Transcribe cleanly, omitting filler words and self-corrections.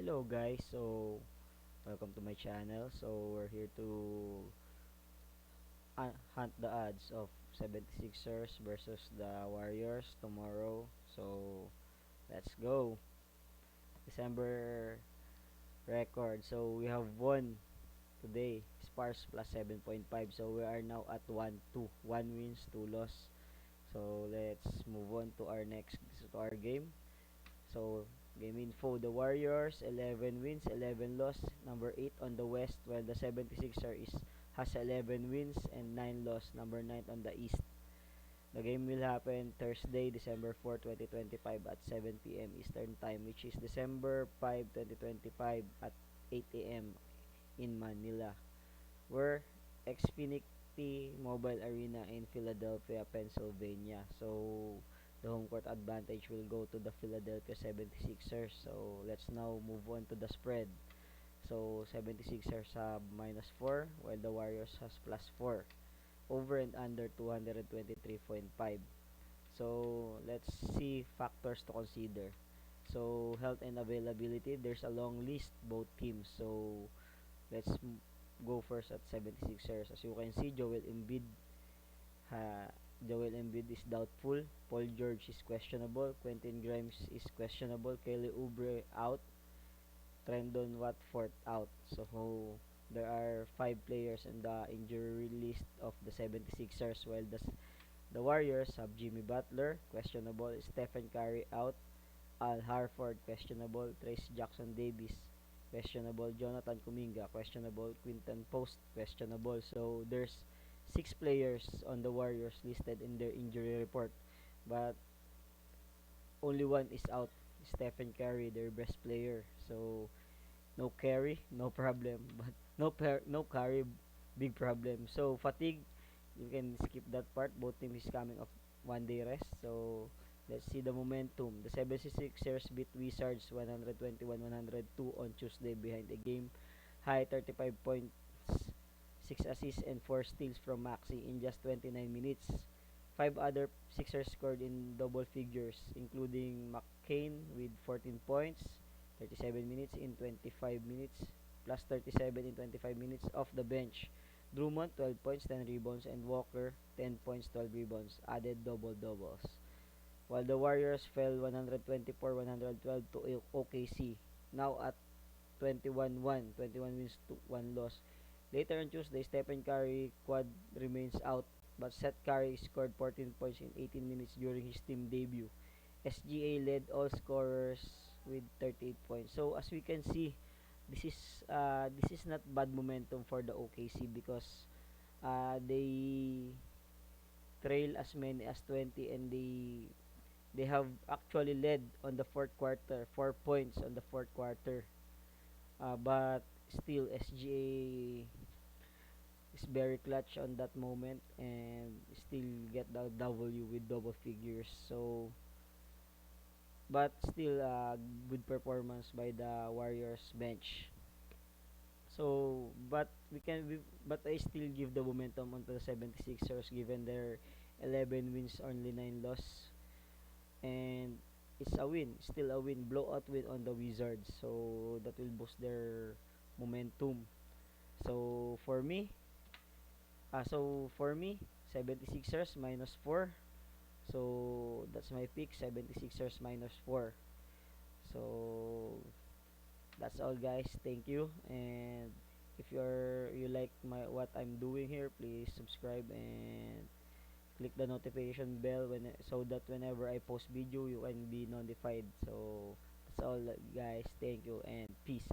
Hello guys, so welcome to my channel. So we're here to hunt the odds of 76ers versus the Warriors tomorrow. So let's go. December record. So we have won today. Spurs plus 7.5. So we are now at 1-2. 1 wins, 2 loss. So let's move on to our game. So, game info, the Warriors 11 wins, 11 loss, number 8 on the West, while the 76ers has 11 wins and 9 loss, number 9 on the East. The game will happen Thursday, December 4, 2025 at 7 p.m. Eastern Time, which is December 5, 2025 at 8 a.m. in Manila. We're Xfinity Mobile Arena in Philadelphia, Pennsylvania. So, the home court advantage will go to the Philadelphia 76ers. So, let's now move on to the spread. So, 76ers have -4 while the Warriors has +4. Over and under 223.5. So, let's see factors to consider. So, health and availability, there's a long list both teams. So, let's go first at 76ers. As you can see, ha, Joel Embiid is doubtful. Paul George is questionable. Quentin Grimes is questionable. Kelly Oubre out. Trendon Watford out. So there are 5 players in the injury list of the 76ers, while the Warriors have Jimmy Butler questionable. Stephen Curry out. Al Harford questionable. Trace Jackson Davis questionable. Jonathan Kuminga questionable. Quinton Post questionable. So there's 6 players on the Warriors listed in their injury report, but only one is out. Stephen Curry, their best player. So no Curry, no problem, but no Curry, big problem. So fatigue, you can skip that part. Both teams is coming off 1 day rest. So let's see the momentum. The 76ers beat Wizards 121-102 on Tuesday behind a game high 35 points, 6 assists and 4 steals from Maxey in just 29 minutes. 5 other Sixers scored in double figures, including McCain with 14 points, 37 minutes in 25 minutes, plus 37 in 25 minutes off the bench. Drummond 12 points, 10 rebounds, and Walker 10 points, 12 rebounds, added double-doubles. While the Warriors fell 124-112 to OKC, now at 21-1, 21 wins to 1 loss. Later on Tuesday, Stephen Curry quad remains out, but Seth Curry scored 14 points in 18 minutes during his team debut. SGA led all scorers with 38 points. So as we can see, this is not bad momentum for the OKC because they trail as many as 20, and they have actually led on the fourth quarter, 4 points on the fourth quarter. But still SGA is very clutch on that moment and still get the W with double figures. So but still good performance by the Warriors bench. So but I still give the momentum onto the 76ers given their 11 wins, only 9 loss, and it's a win, still a win, blowout win on the Wizards. So that will boost their momentum. So for me, 76ers -4. So that's my pick, 76ers -4. So that's all guys. Thank you. And if you like what I'm doing here, please subscribe and click the notification bell so that whenever I post video you can be notified. So that's all guys. Thank you and peace.